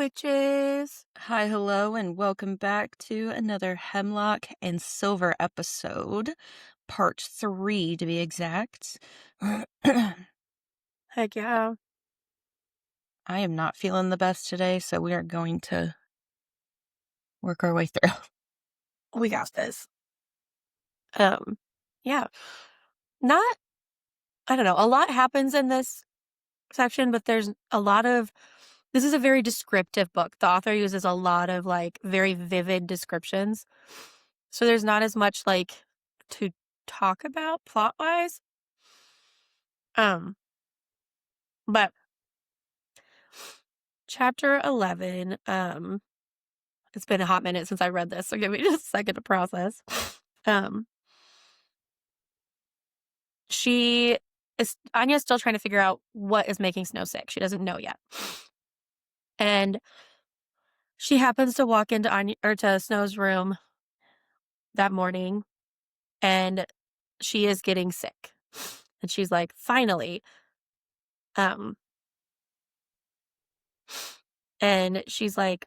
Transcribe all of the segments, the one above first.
witches. Hi, hello, and welcome back to another Hemlock and Silver episode, part 3 to be exact. I Heck yeah. am not feeling the best today, so we are going to work our way through. We got this. Um, yeah. Not I don't know, a lot happens in this section, but there's a lot of this is a very descriptive book. The author uses a lot of like very vivid descriptions. So there's not as much like to talk about plot wise. Um, but chapter 11, it's been a hot minute since I read this, so give me just a second to process. Um, She is Anya's still trying to figure out what is making Snow sick. She doesn't know yet. And she happens to walk into to Snow's room that morning and she is getting sick. And she's like, finally. Um, and she's like,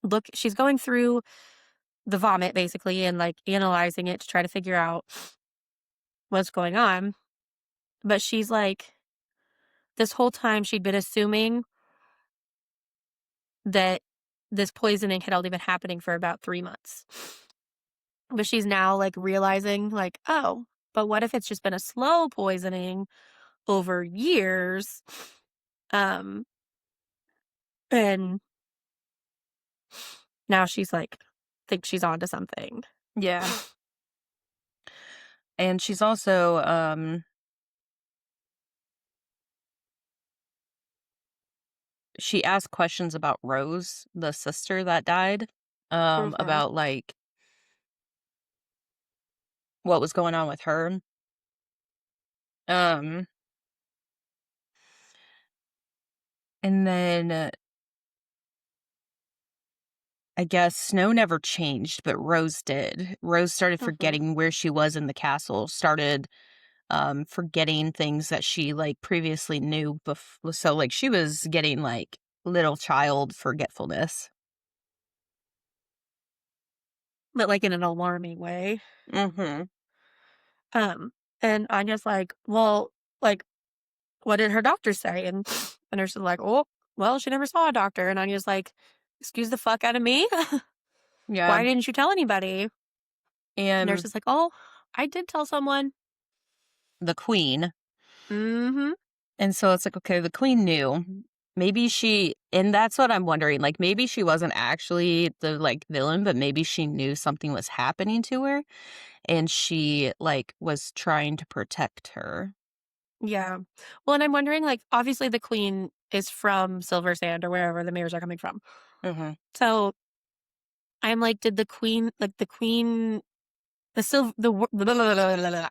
look, she's going through the vomit basically and like analyzing it to try to figure out what's going on. But she's like, this whole time she'd been assuming that this poisoning had only been happening for about 3 months. But she's now like realizing, like, oh, but what if it's just been a slow poisoning over years? Um, and now she's like, thinks she's onto something. Yeah. And she's also, she asked questions about Rose, the sister that died, Mm-hmm. about like what was going on with her. Um, and then I guess Snow never changed, but Rose did. Rose started Mm-hmm. forgetting where she was in the castle, started forgetting things that she like previously knew before. So like she was getting like little child forgetfulness. But like in an alarming way. Mhm. Um, and Anya's like, well, like, what did her doctor say? And the nurse is like, oh, well, she never saw a doctor. And Anya's like, excuse the fuck out of me. Yeah. Why didn't you tell anybody? The nurse And is like, oh, I did tell someone. the queen. Mm-hmm. And so it's like, okay, the queen knew. Maybe she, and that's what I'm wondering. Like, maybe she wasn't actually the like villain, but maybe she knew something was happening to her and she like was trying to protect her. Yeah. Well, and I'm wondering, like, obviously the queen is from Silver Sand or wherever the mirrors are coming from. Mhm. So I'm like, did the queen, like, the silver, blah, blah, blah, blah, blah, blah.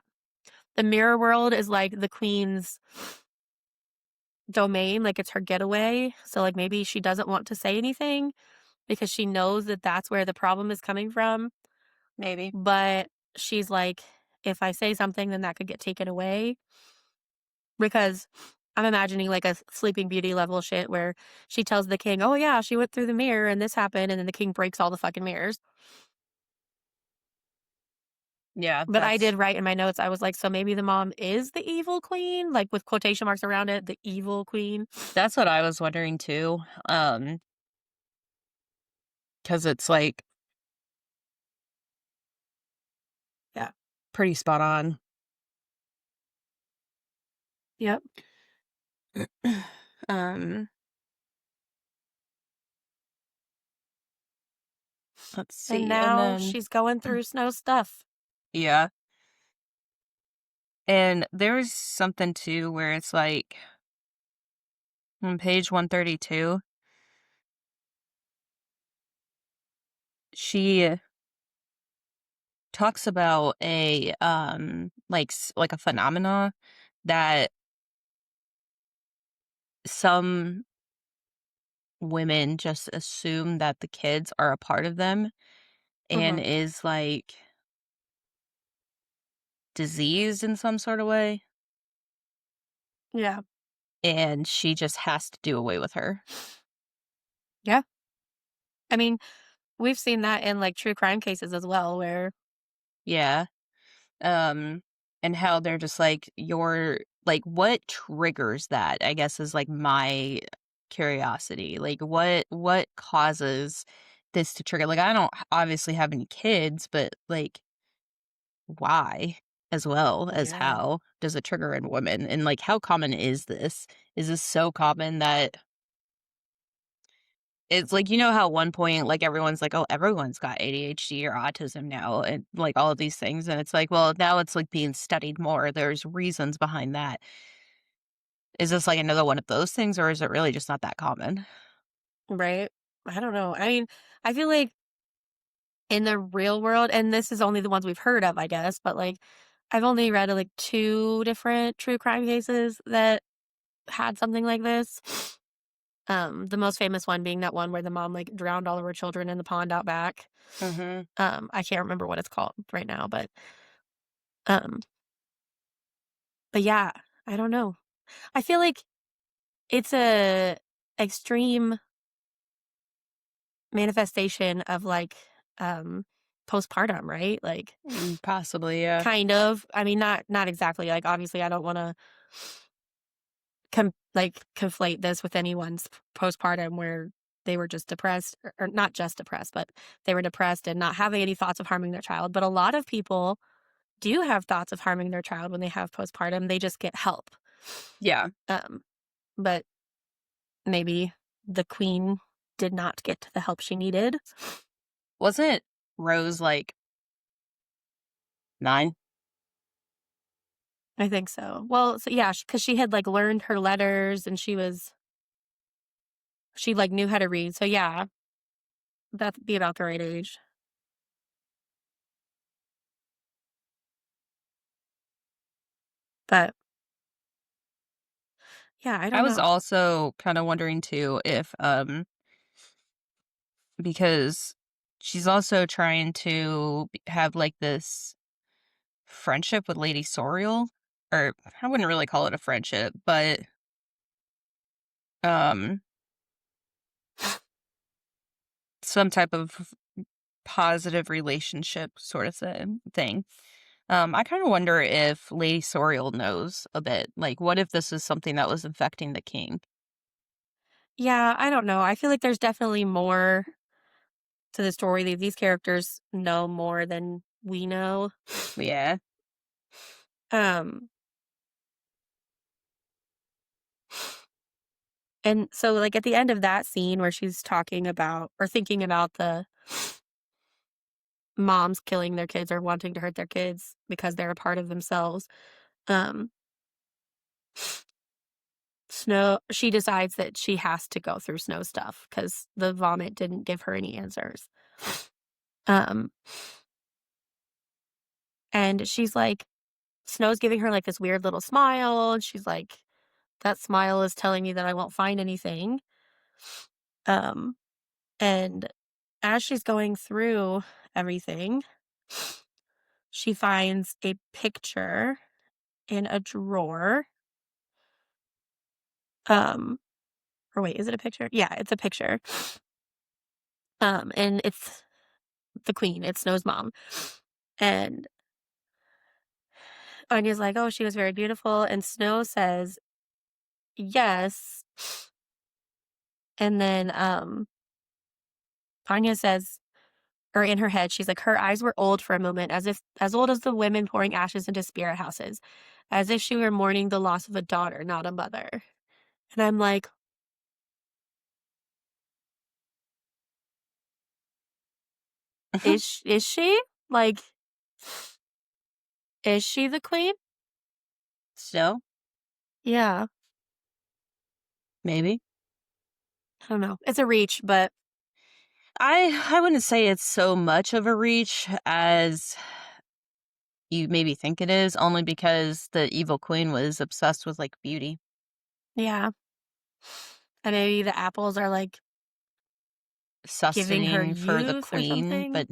The mirror world is like the queen's domain, like it's her getaway. So, like, maybe she doesn't want to say anything because she knows that that's where the problem is coming from. Maybe. But she's like, if I say something, then that could get taken away. Because I'm imagining like a Sleeping Beauty level shit where she tells the king, "Oh yeah, she went through the mirror and this happened," and then the king breaks all the fucking mirrors. Yeah, But I did write in my notes, I was like, so maybe the mom is the evil queen, like with quotation marks around it, the evil queen. that's what I was wondering too. Because it's like Yeah. pretty spot on. Yep. um, let's And see, and now then she's going through Snow stuff. yeah, and there's something too where it's like on page 132, she talks about a like a phenomena that some women just assume that the kids are a part of them and Hmm. is like diseased in some sort of way. Yeah. and she just has to do away with her. Yeah. I mean, we've seen that in, like, true crime cases as well where Yeah. Um, and how they're just like, "You're" like, what triggers that, I guess, is, like, my curiosity. Like, what causes this to trigger? Like, I don't obviously have any kids, but, like, why as well as yeah, how does it trigger in women? And, like, how common is this? Is this so common that it's like, you know how at one point, like, everyone's like, "Oh, everyone's got ADHD or autism now," and, like, all of these things, and it's like, well, now it's, like, being studied more, there's reasons behind that. Is this, like, another one of those things, or is it really just not that common? right? I don't know. I mean, I feel like in the real world, and this is only the ones we've heard of, I guess, but, like, I've only read, like, 2 different true crime cases that had something like this. The most famous one being that one where the mom, like, drowned all of her children in the pond out back. Mhm. I can't remember what it's called right now, um, but yeah, I don't know. I feel like it's a extreme manifestation of, like, um, postpartum, right? Like, Possibly, yeah. kind of. I mean, not exactly, like, obviously, I don't wanna conflate this with anyone's postpartum where they were just depressed or not just depressed, but they were depressed and not having any thoughts of harming their child, but a lot of people do have thoughts of harming their child when they have postpartum, they just get help. Yeah. Um, but maybe the queen did not get the help she needed. Wasn't Rose, like, 9? I think so. Well, so yeah, because she had, like, learned her letters and she, like, knew how to read, so yeah, that'd be about the right age. But, yeah, I I don't was know. also kinda wondering too if, because she's also trying to have, like, this friendship with Lady Soriel, or I wouldn't really call it a friendship, but, um, some type of positive relationship sort of thing. I kinda wonder if Lady Soriel knows a bit, like, what if this is something that was infecting the king? Yeah, I don't know. I feel like there's definitely more to the story. These characters know more than we know. Yeah. Um, and so like at the end of that scene where she's talking about or thinking about the moms killing their kids or wanting to hurt their kids because they're a part of themselves. Um, Snow she decides that she has to go through Snow stuff because the vomit didn't give her any answers. Um, and she's like Snow's giving her like this weird little smile, and she's like, "That smile is telling me that I won't find anything." Um, and as she's going through everything, she finds a picture in a drawer. Um, or wait, is it a picture? Yeah, it's a picture. And it's the queen, it's Snow's mom. And Anya's like, "Oh, she was very beautiful." And Snow says, "Yes." And then Anya says, or in her head, she's like, "Her eyes were old for a moment, as old as the women pouring ashes into spirit houses, as if she were mourning the loss of a daughter, not a mother." And I'm like, is she? Like, is she the queen? So, Yeah, maybe. I don't know. It's a reach, but I wouldn't say it's so much of a reach as you maybe think it is, only because the evil queen was obsessed with, like, beauty. yeah. And maybe the apples are like giving her Sustaning for the youth or queen, something.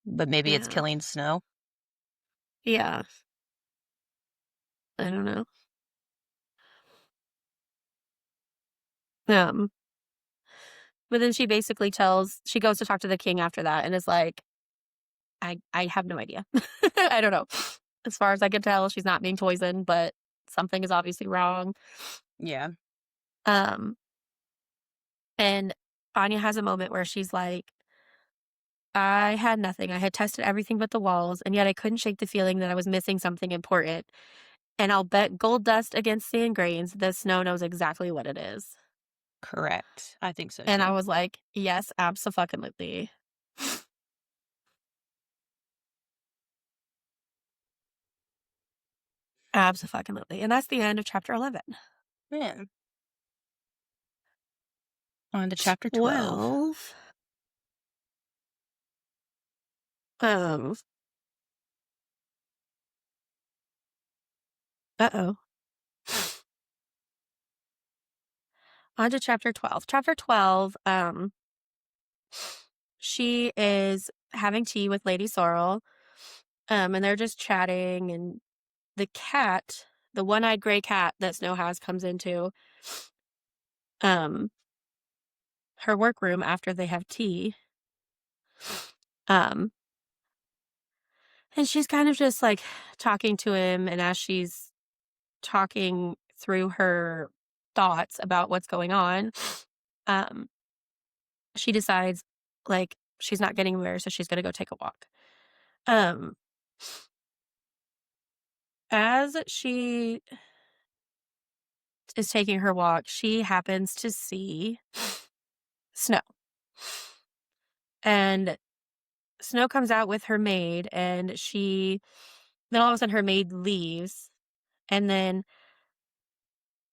but maybe it's Yeah. killing Snow. Yeah. I don't know. Um, but then she goes to talk to the king after that and is like, I have no idea. I don't know. As far as I can tell, she's not being poisoned, but something is obviously wrong. Yeah. Um, and Anya has a moment where she's like, I had nothing. I had tested everything but the walls, and yet I couldn't shake the feeling that I was missing something important. And I'll bet gold dust against sand grains the snow knows exactly what it is. Correct. I think so And I too. was like, yes, abso-fucking-lutely. Abso-fucking-lutely. And that's the end of chapter 11. Yeah. On to chapter 12. 12. Um, uh-oh. On to chapter 12. Chapter 12, she is having tea with Lady Sorrel, and they're just chatting, and the cat, the one-eyed gray cat that Snow has, comes into um her workroom after they have tea. Um, and she's kind of just like talking to him, and as she's talking through her thoughts about what's going on, um, she decides like she's not getting anywhere, so she's gonna go take a walk. Um, as she is taking her walk, she happens to see Snow. And Snow comes out with her maid, and then all of a sudden her maid leaves. And then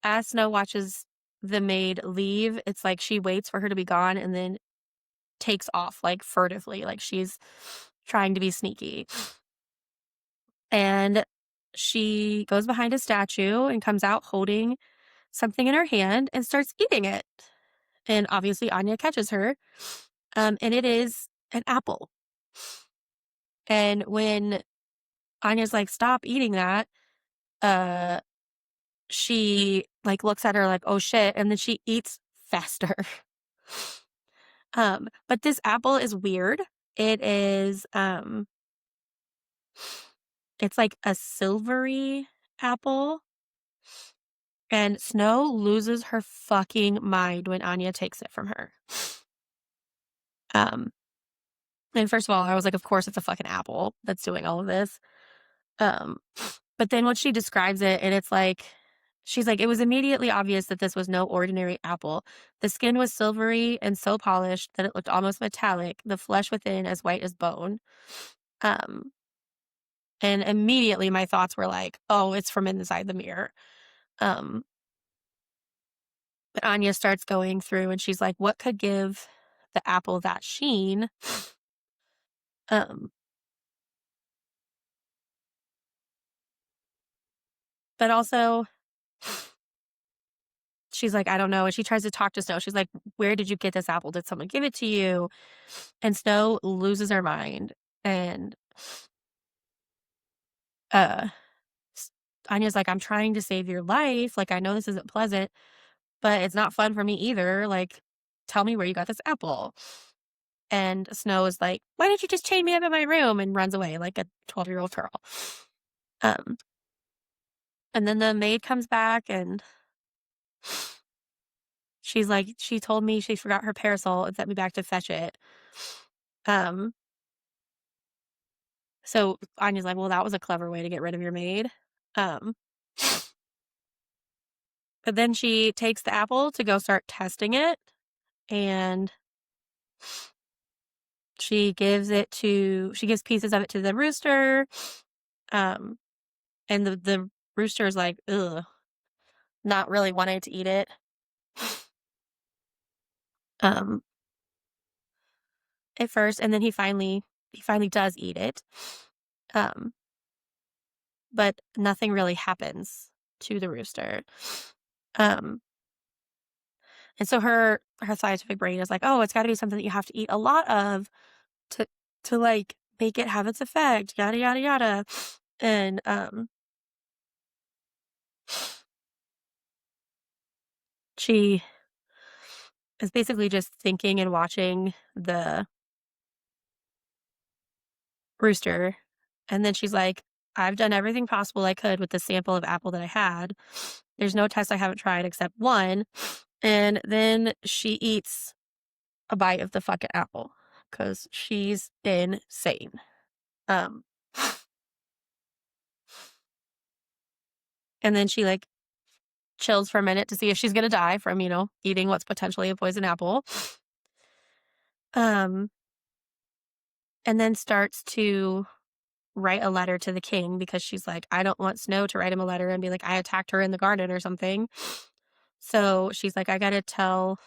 as Snow watches the maid leave, it's like she waits for her to be gone and then takes off like furtively, like she's trying to be sneaky. And she goes behind a statue and comes out holding something in her hand and starts eating it. And obviously Anya catches her. And it is an apple. And when Anya's like, stop eating that, uh, she like looks at her like, oh shit, and then she eats faster. But this apple is weird. It is it's like a silvery apple, and Snow loses her fucking mind when Anya takes it from her. Um, and first of all, I was like, of course it's a fucking apple that's doing all of this. Um, but then when she describes it, and it's like, she's like, it was immediately obvious that this was no ordinary apple. The skin was silvery and so polished that it looked almost metallic, the flesh within as white as bone. Um, and immediately my thoughts were like, oh, it's from inside the mirror. Um, but Anya starts going through and she's like, what could give the apple that sheen? Um, but also she's like, I don't know. And she tries to talk to Snow. She's like, where did you get this apple? Did someone give it to you? And Snow loses her mind. And uh Anya's like, I'm trying to save your life. Like, I know this isn't pleasant, but it's not fun for me either. Like, tell me where you got this apple. And Snow is like, why didn't you just chain me up in my room? And runs away like a 12-year-old girl. Um, and then the maid comes back and she's like, she told me she forgot her parasol and sent me back to fetch it. Um, so Anya's like, well, that was a clever way to get rid of your maid. Um, but then she takes the apple to go start testing it, and she gives pieces of it to the rooster. Um, and the rooster is like, ugh, not really wanting to eat it. Um, at first, and then he finally does eat it. Um, but nothing really happens to the rooster. Um, and so her scientific brain is like, oh, it's got to be something that you have to eat a lot of to like make it have its effect, yada yada yada. And she is basically just thinking and watching the rooster, and then she's like, "I've done everything possible I could with the sample of apple that I had. There's no test I haven't tried except one." And then she eats a bite of the fucking apple because she's insane. Um, and then she like chills for a minute to see if she's gonna die from, eating what's potentially a poison apple. Um, and then starts to write a letter to the king because she's like, I don't want Snow to write him a letter and be like, I attacked her in the garden or something. So she's like, I gotta tell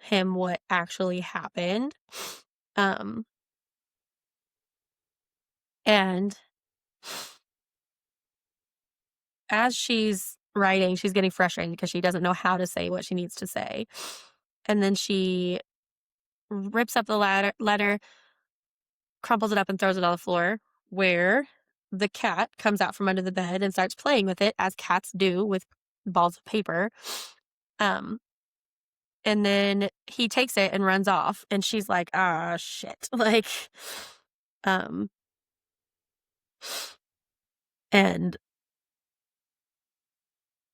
him what actually happened. Um, and as she's writing, she's getting frustrated because she doesn't know how to say what she needs to say. And then she rips up the letter, crumples it up, and throws it on the floor, where the cat comes out from under the bed and starts playing with it, as cats do with balls of paper. Um, and then he takes it and runs off, and she's like, ah, shit. Like, um, and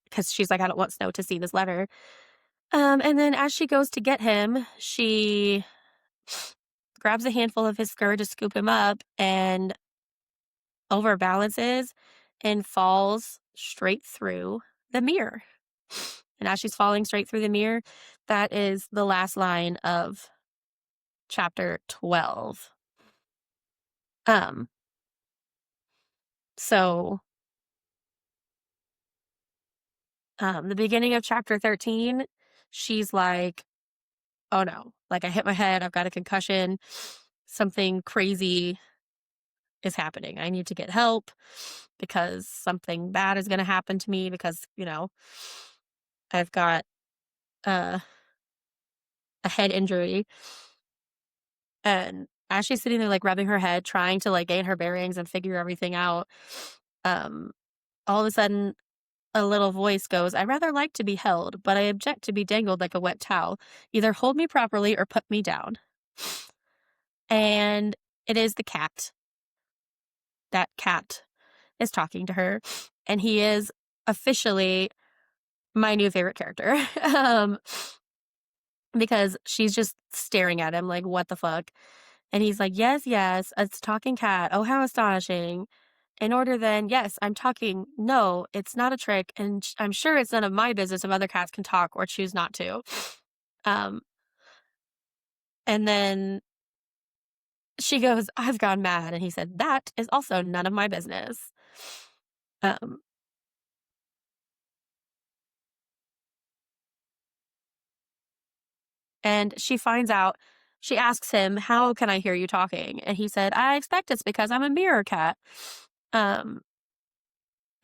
because she's like, I don't want Snow to see this letter. And then as she goes to get him, she grabs a handful of his skirt to scoop him up and overbalances and falls straight through the mirror. And as she's falling straight through the mirror, that is the last line of chapter 12. Um, so the beginning of chapter 13, she's like, oh no, like I hit my head, I've got a concussion, something crazy is happening. I need to get help because something bad is going to happen to me because, I've got uh, a head injury. And as she's sitting there, like rubbing her head, trying to like gain her bearings and figure everything out, um, all of a sudden, a little voice goes, I rather like to be held, but I object to be dangled like a wet towel. Either hold me properly or put me down. And it is the cat. That cat is talking to her, and he is officially my new favorite character. Because she's just staring at him like, what the fuck? And he's like, yes, yes, it's talking cat. Oh, how astonishing. In order then, yes, I'm talking. No, it's not a trick. And I'm sure it's none of my business if other cats can talk or choose not to. Um, and then she goes, I've gone mad. And he said, that is also none of my business. Um, and she finds out, she asks him, how can I hear you talking? And he said, I expect it's because I'm a mirror cat. Um,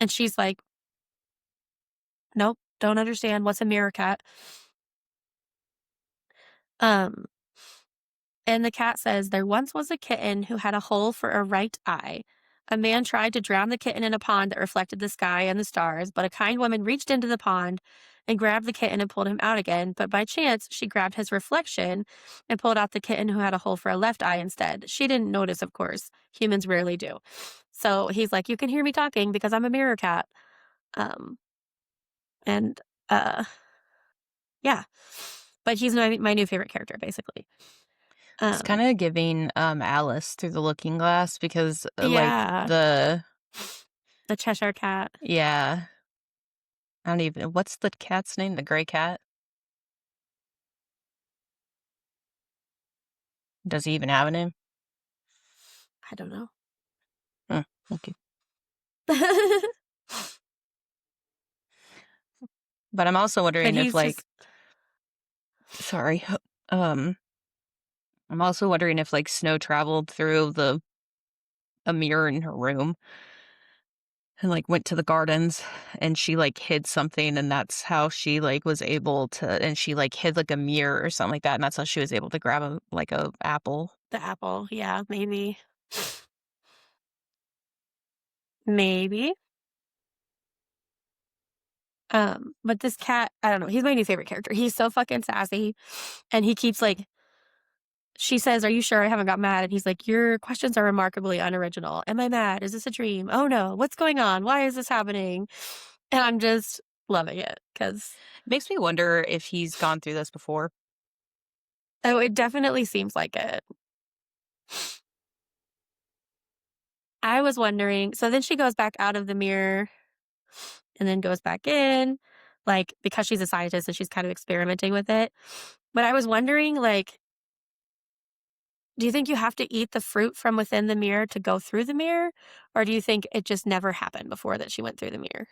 and she's like, nope, don't understand. What's a mirror cat? Um, and the cat says, there once was a kitten who had a hole for a right eye. A man tried to drown the kitten in a pond that reflected the sky and the stars, but a kind woman reached into the pond and grabbed the kitten and pulled him out again. But by chance, she grabbed his reflection and pulled out the kitten who had a hole for a left eye instead. She didn't notice, of course. Humans rarely do. So he's like, you can hear me talking because I'm a mirror cat. Um, and uh, yeah, but he's my new favorite character, basically. It's Um, kinda giving, Alice through the Looking Glass because, like, yeah, the Cheshire Cat. yeah, I don't even what's the cat's name? The gray cat? Does he even have a name? I don't know. Hmm, okay. But I'm also But wondering if, he's like just sorry, um, I'm also wondering if, like, Snow traveled through a mirror in her room and, like, went to the gardens, and she, like, hid something, and that's how she, like, was able to and she, like, hid, like, a mirror or something like that, and that's how she was able to grab a apple. the apple. Yeah, maybe. Maybe. But this cat, I don't know, he's my new favorite character. He's so fucking sassy, and he keeps, like she says, "Are you sure I haven't got mad?" And he's like, "Your questions are remarkably unoriginal. Am I mad? Is this a dream? Oh, no. What's going on? Why is this happening?" And I'm just loving it because It makes me wonder if he's gone through this before. oh, it definitely seems like it. I was wondering so then she goes back out of the mirror and then goes back in, like, because she's a scientist and she's kind of experimenting with it. But I was wondering, like, do you think you have to eat the fruit from within the mirror to go through the mirror? Or do you think it just never happened before that she went through the mirror?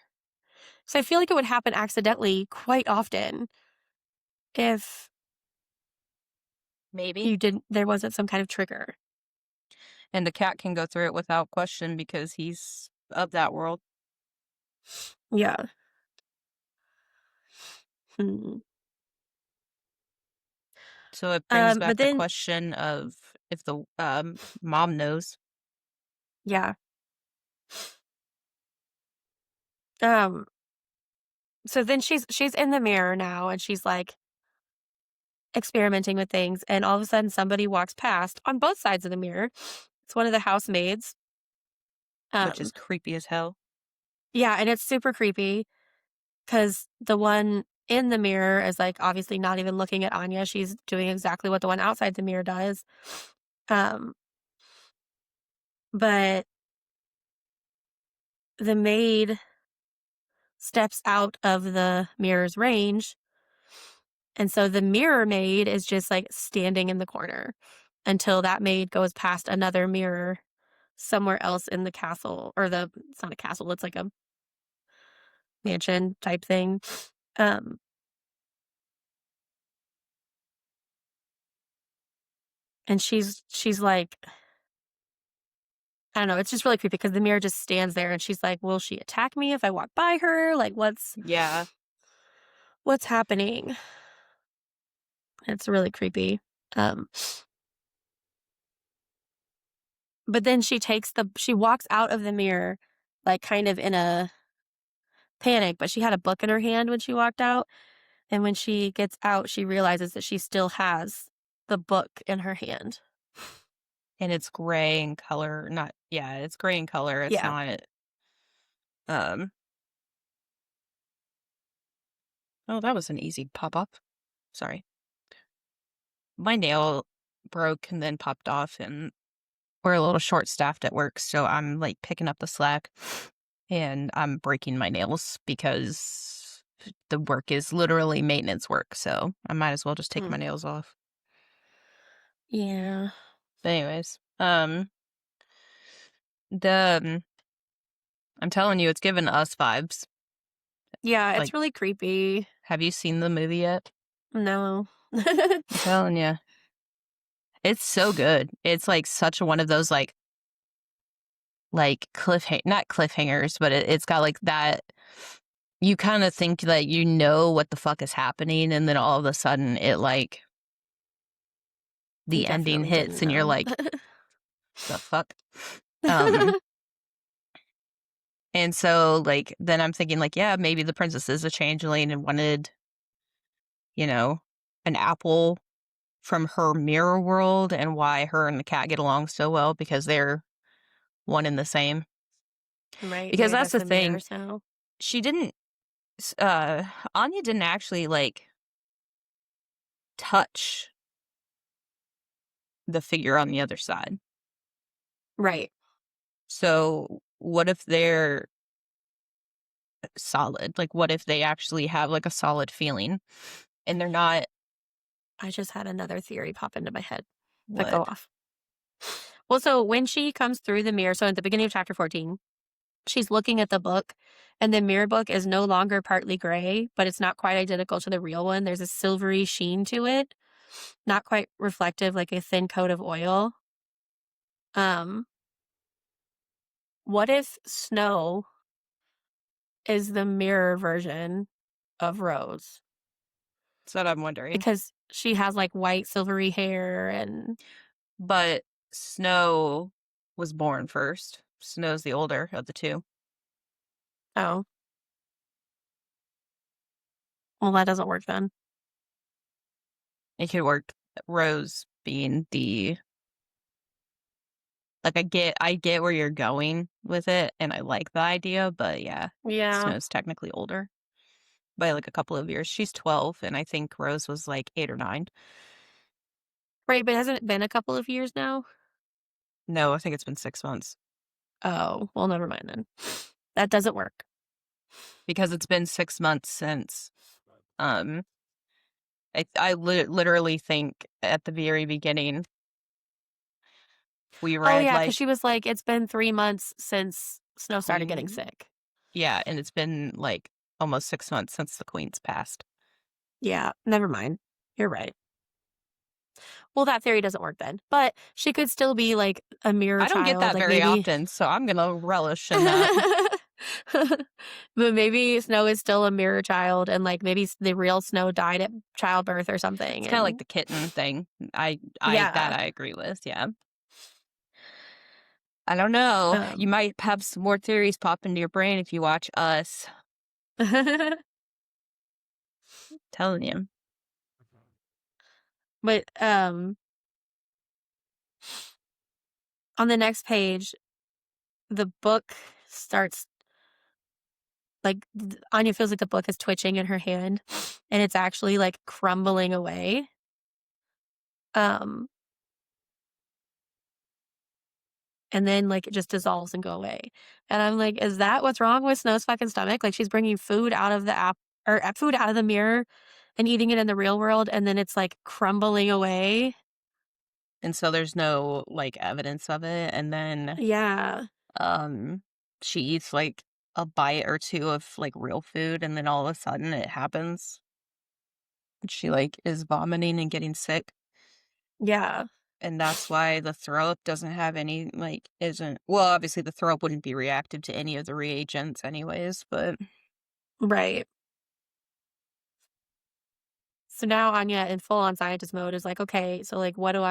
So I feel like it would happen accidentally quite often if Maybe. you didn't there wasn't some kind of trigger. And the cat can go through it without question because he's of that world. Yeah. Hmm. So it brings back But the then question of if the mom knows. yeah. Um, so then she's in the mirror now and she's like experimenting with things and all of a sudden somebody walks past on both sides of the mirror. It's one of the housemaids. Which Um, is creepy as hell. yeah, and it's super creepy because the one in the mirror is like obviously not even looking at Anya. She's doing exactly what the one outside the mirror does. Um, but the maid steps out of the mirror's range. And so the mirror maid is just like standing in the corner until that maid goes past another mirror somewhere else in the castle or it's not a castle, it's like a mansion type thing. Um, and she's like, I don't know, it's just really creepy because the mirror just stands there and she's like, will she attack me if I walk by her? Like Yeah. what's happening? It's really creepy. Um, but then she walks out of the mirror like kind of in a panic, but she had a book in her hand when she walked out. And when she gets out, she realizes that she still has the book in her hand. And it's gray in color. Not yeah, it's gray in color. It's Yeah. not um oh, that was an easy pop up. Sorry. My nail broke and then popped off and we're a little short staffed at work, so I'm like picking up the slack and I'm breaking my nails because the work is literally maintenance work, so I might as well just take my Mm. nails off. Yeah. But anyways, the I'm telling you, it's given us vibes. Yeah, Like, it's really creepy. have you seen the movie yet? No. I'm telling you, it's so good. It's like such one of those like not cliffhangers, but it's got like that. You kind of think that you know what the fuck is happening, and then all of a sudden, it like You the ending definitely hits, didn't and you're know. like, the fuck. Um, and so like then I'm thinking like, yeah, maybe the princess is a changeling and wanted, you know, an apple from her mirror world, and why her and the cat get along so well because they're one and the same. Right, Because maybe that's that's the the thing. mirror now. She didn't uh Anya didn't actually like touch the figure on the other side. Right. So what if they're solid? Like what if they actually have like a solid feeling and they're not I just had another theory pop into my head, but go what? off. Well, so when she comes through the mirror, so at the beginning of chapter 14, she's looking at the book, and the mirror book is no longer partly gray, but it's not quite identical to the real one. There's a silvery sheen to it, not quite reflective, like a thin coat of oil. Um, what if Snow is the mirror version of Rose? That's what I'm wondering. Because she has like white silvery hair and But Snow was born first. Snow's the older of the two. oh, Well, that doesn't work then. It could work. Rose being the like I get where you're going with it, and I like the idea, but yeah, Yeah. Snow's technically older by like a couple of years. She's 12, and I think Rose was like 8 or 9. Right, but hasn't it been a couple of years now? No, I think it's been 6 months Oh, well, never mind then. That doesn't work. because it's been 6 months since. Um, I literally think at the very beginning we Oh, read yeah, because like she was like, it's been 3 months since Snow started getting Queen. sick. Yeah, and it's been like almost 6 months since the Queen's passed. Yeah, never mind. You're right. Well, that theory doesn't work then. But she could still be like a mirror I don't get child, that like very maybe. often, so I'm gonna relish in that. But maybe Snow is still a mirror child, and like maybe the real Snow died at childbirth or something. It's kind of like And the kitten thing. That yeah, I agree with. Yeah. I don't know. You um, might have some more theories pop into your brain if you watch Us. Telling you. but on the next page, the book starts like Anya feels like the book is twitching in her hand, and it's actually like crumbling away. Um, and then like it just dissolves and go away. And I'm like, is that what's wrong with Snow's fucking stomach? Like she's bringing food out of the app or food out of the mirror and eating it in the real world, and then it's like crumbling away. And so there's no like evidence of it. And then Yeah, um she eats like a bite or two of like real food, and then all of a sudden it happens. She like is vomiting and getting sick. yeah, And that's why the throw up doesn't have any like isn't well, obviously the throw up wouldn't be reactive to any of the reagents anyways, but right. So now Anya in full on scientist mode is like, okay, so like what do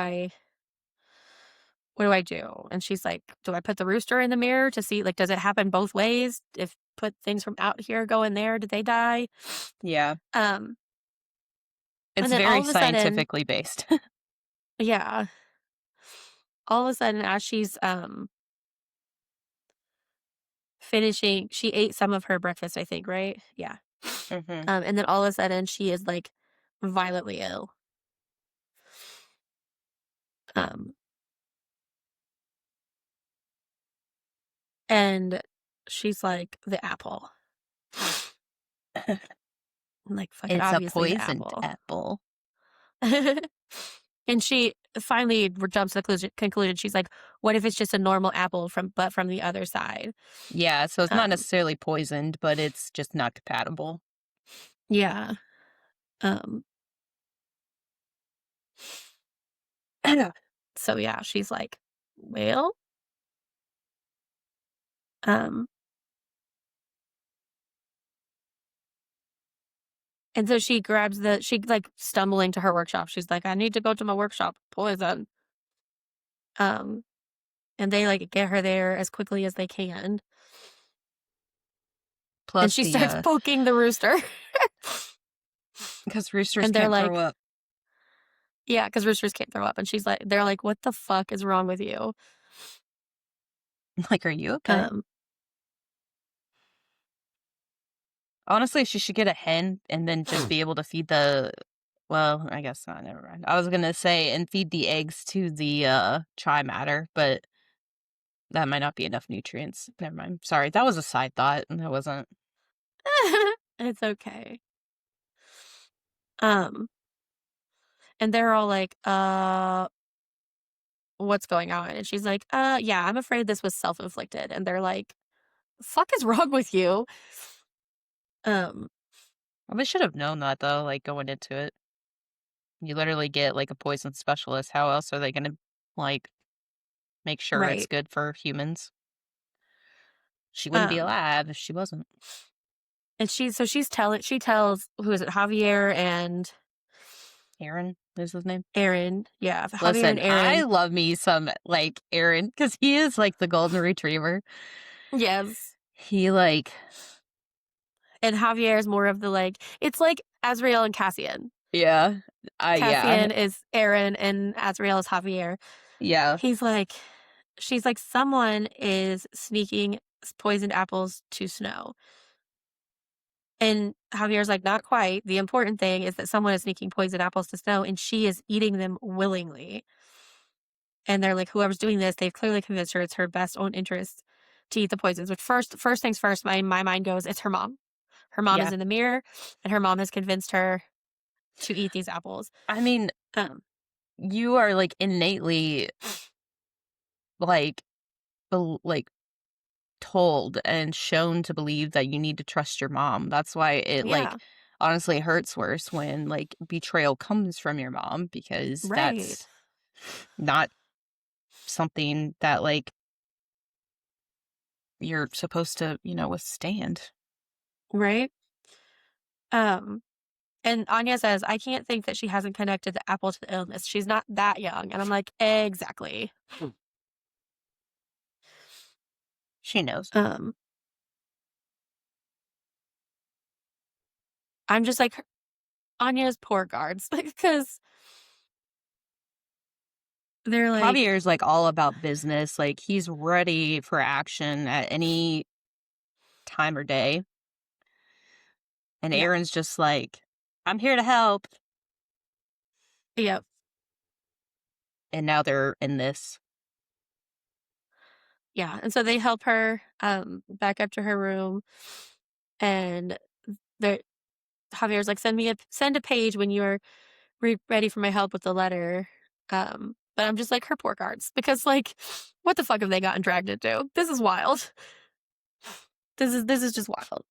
I do? And she's like, do I put the rooster in the mirror to see like does it happen both ways? If put things from out here go in there, did they die? yeah. Um, and It's then very all of a sudden, scientifically based. yeah, all of a sudden as she's finishing, she ate some of her breakfast, I think, right? Yeah. Hmm. And then all of a sudden she is like violently ill. Um, and she's like the apple. I'm like fucking It's a obviously the poisoned apple. apple. And she finally jumps to the conclusion. She's like, "What if it's just a normal apple from the other side?" Yeah, so it's not Um, necessarily poisoned, but it's just not compatible. yeah. Um, so yeah, she's like, "Well," um, and so she like stumbling to her workshop. She's like, "I need to go to my workshop. Poison." Um, and they like get her there as quickly as they can, and Plus she the starts poking the rooster, because roosters and they're can't throw like, up. "Yeah," because roosters can't throw up, and they're like, "What the fuck is wrong with you?" Like, are you okay? Um, Honestly, she should get a hen and then just be able to feed the well, I guess not, never mind. I was gonna say and feed the eggs to the chai matter, but that might not be enough nutrients. Never mind. Sorry, that was a side thought, and that wasn't. it's okay. Um, and they're all like, what's going on? And she's like, yeah, I'm afraid this was self-inflicted. And they're like, fuck is wrong with you? Um, Well, they should have known that though, like going into it. You literally get like a poison specialist. How else are they gonna like make sure it's right. good for humans? She wouldn't be Um, alive if she wasn't. and she tells, who is it, Javier and Aaron is his name. Aaron. Yeah, Javier and Listen, I Aaron. love me some like Aaron because he is like the golden retriever. Yes. He like And Javier is more of the, like it's like Azriel and Cassian. Yeah. Yeah. Cassian is Aaron and Azriel is Javier. Yeah. He's like she's like, "Someone is sneaking poisoned apples to Snow." And Javier's like, "Not quite. The important thing is that someone is sneaking poisoned apples to Snow, and she is eating them willingly." And they're like, "Whoever's doing this, they've clearly convinced her it's her best own interest to eat the poisons." Which first things first, my mind goes, it's her mom. Her mom is Yeah. in the mirror, and her mom has convinced her to eat these apples. I mean, Um, you are like innately like like told and shown to believe that you need to trust your mom. That's why it like yeah, honestly hurts worse when like betrayal comes from your mom because right, that's not something that like you're supposed to, withstand. right. Um, and Anya says, "I can't think that she hasn't connected the apple to the illness. She's not that young." And I'm like, exactly. She knows. Um, I'm just like Anya's poor guards because they're like, Javier's like all about business. Like he's ready for action at any time or day. And yeah, Aaron's just like, I'm here to help. yeah, And now they're in this. yeah. And so they help her back up to her room, and they're Javier's like, send a page when you're ready for my help with the letter." But I'm just like, her poor guards, because like, what the fuck have they gotten dragged into? This is wild. This is just wild.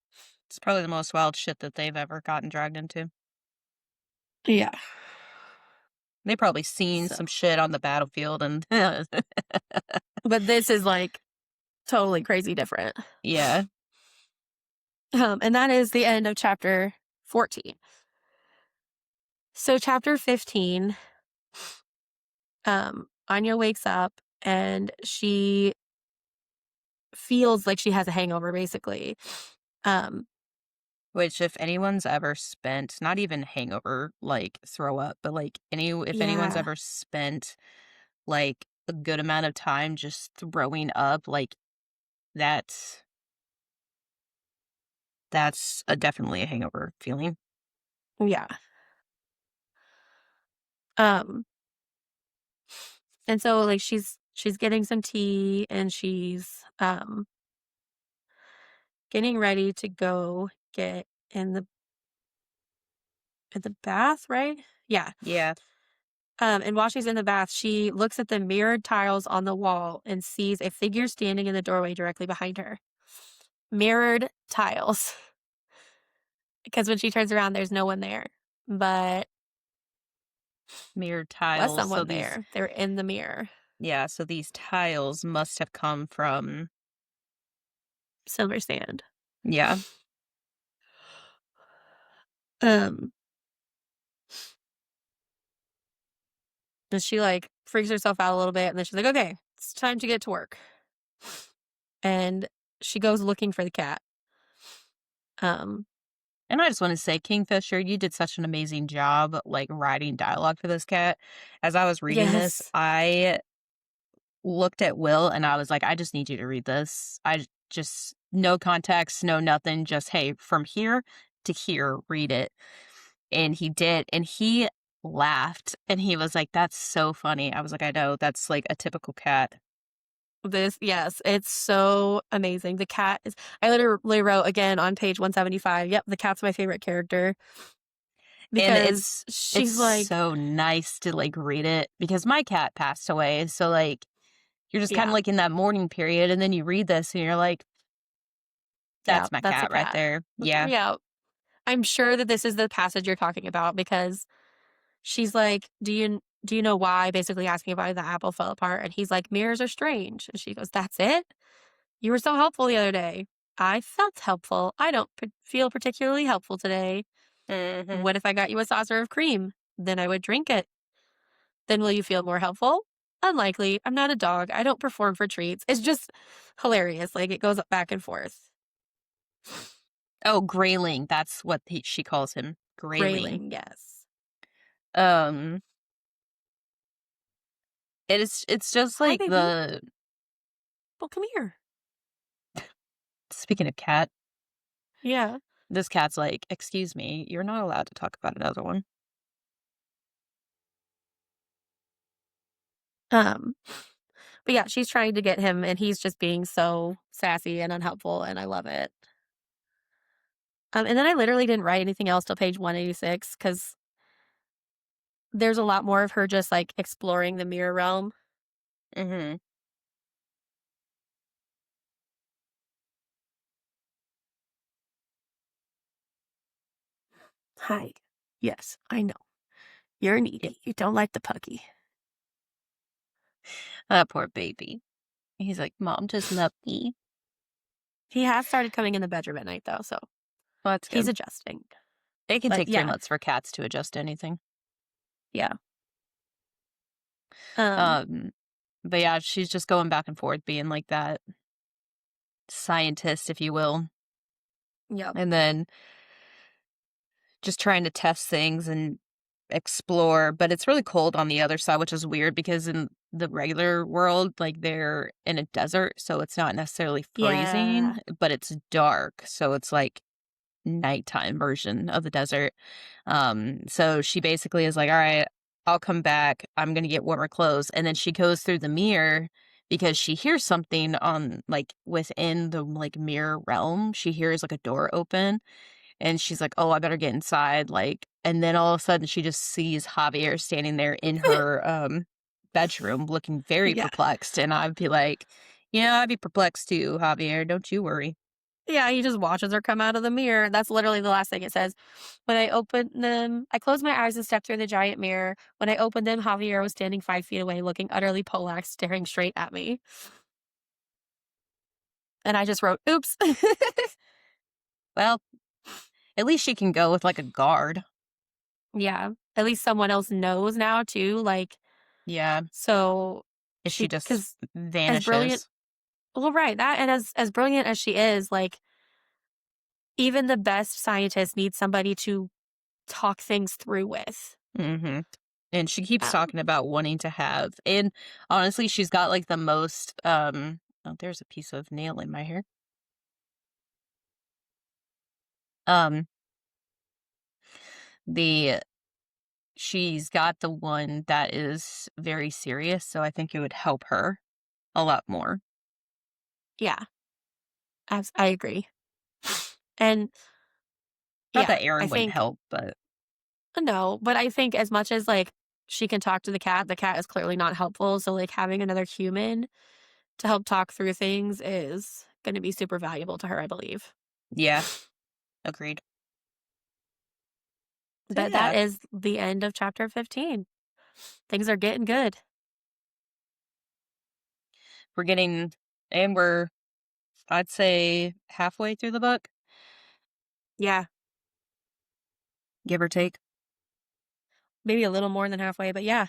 It's probably the most wild shit that they've ever gotten dragged into. Yeah. They probably seen So, some shit on the battlefield and but this is like totally crazy different. yeah. And that is the end of chapter 14. So chapter 15, Anya wakes up and she feels like she has a hangover, basically. Um, Which if anyone's ever spent, not even hangover, like throw up, but like if anyone's yeah, ever spent like a good amount of time just throwing up, like that's that's a definitely a hangover feeling. yeah. Um, and so like she's getting some tea and she's getting ready to go get in the bath, right? Yeah. Yeah. And while she's in the bath, she looks at the mirrored tiles on the wall and sees a figure standing in the doorway directly behind her. Mirrored tiles. Because when she turns around, there's no one there. But Mirrored was tiles. So someone these there. They're in the mirror. yeah, so these tiles must have come from Silver sand. yeah. Um, and she like freaks herself out a little bit, and then she's like, "Okay, it's time to get to work." And she goes looking for the cat. Um, And I just want to say, Kingfisher, you did such an amazing job, like writing dialogue for this cat. As I was reading this, yes, I looked at Will and I was like, I just need you to read this. I just, no context, no nothing, just, hey, from here to here, read it. And he did. And he laughed and he was like, that's so funny. I was like, I know, that's like a typical cat. yes, it's so amazing. The cat is. I literally wrote again on page 175. Yep, the cat's my favorite character And because it's she's like, so nice to like read it because my cat passed away. So like you're just kind of yeah, like in that mourning period and then you read this and you're like, yeah, that's my that's a cat right cat. there. Yeah. Yeah, I'm sure that this is the passage you're talking about because she's like, do you know why? Basically asking why the apple fell apart, and he's like, mirrors are strange, and she goes, "That's it. You were so helpful the other day." "I felt helpful. I don't feel particularly helpful today." Hmm. "What if I got you a saucer of cream? Then I would drink it." "Then will you feel more helpful?" "Unlikely. I'm not a dog. I don't perform for treats." It's just hilarious. Like it goes back and forth. Oh, Grayling, that's what she calls him, Grayling. Grayling, yes. Um, it's just Hi, like baby. the Well, come here. speaking of cat, Yeah. this cat's like, "Excuse me, you're not allowed to talk about another one." Um, but yeah, she's trying to get him, and he's just being so sassy and unhelpful, and I love it. And then I literally didn't write anything else till page 186 because there's a lot more of her just like exploring the mirror realm. Mhm. Hi. Yes, I know. You're Yeah. needy. You don't like the puppy. That poor baby. He's like, "Mom, just love me." He has started coming in the bedroom at night though, so Well, that's he's good. adjusting. It can But take 3 yeah, months for cats to adjust to anything. yeah. Um, Um, but yeah, she's just going back and forth being like that scientist, if you will, yep. and then just trying to test things and explore, but it's really cold on the other side, which is weird because in the regular world, like, they're in a desert, so it's not necessarily freezing, Yeah. but it's dark, so it's like nighttime version of the desert. So she basically is like, "All right, I'll come back. I'm gonna get warmer clothes." And then she goes through the mirror because she hears something on like within the like mirror realm. She hears like a door open and she's like, "Oh, I better get inside." Like, and then all of a sudden she just sees Javier standing there in her bedroom looking very Yeah. perplexed. And I'd be like, "Yeah, I'd be perplexed too, Javier. Don't you worry." Yeah, he just watches her come out of the mirror. That's literally the last thing it says. When I opened them, I closed my eyes and stepped through the giant mirror. When I opened them, Javier was standing 5 feet away, looking utterly poleaxed, staring straight at me. And I just wrote, oops. Well, at least she can go with like a guard. Yeah. At least someone else knows now, too. Like, Yeah. so If she just because as brilliant, vanishes. well, right. That, and as brilliant as she is, like, even the best scientists need somebody to talk things through with. Mhm. And she keeps Um, talking about wanting to have and honestly, she's got, like, the most, oh, there's a piece of nail in my hair. Um, the she's got the one that is very serious, so I think it would help her a lot more. yeah, I agree. And Not yeah, that I Aaron wouldn't think help, but no, but I think as much as like she can talk to the cat is clearly not helpful. So like having another human to help talk through things is going to be super valuable to her, I believe. yeah, agreed. So, But that yeah, is the end of chapter 15. Things are getting good. we're getting and we're, I'd say, halfway through the book, Yeah, give or take. maybe a little more than halfway, but yeah.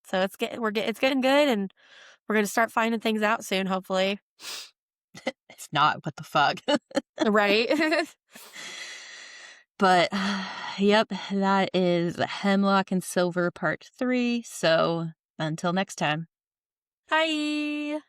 So it's getting good and we're going to start finding things out soon, hopefully. It's not, what the fuck? Right? But yep, that is Hemlock and Silver Part 3. So until next time. Bye.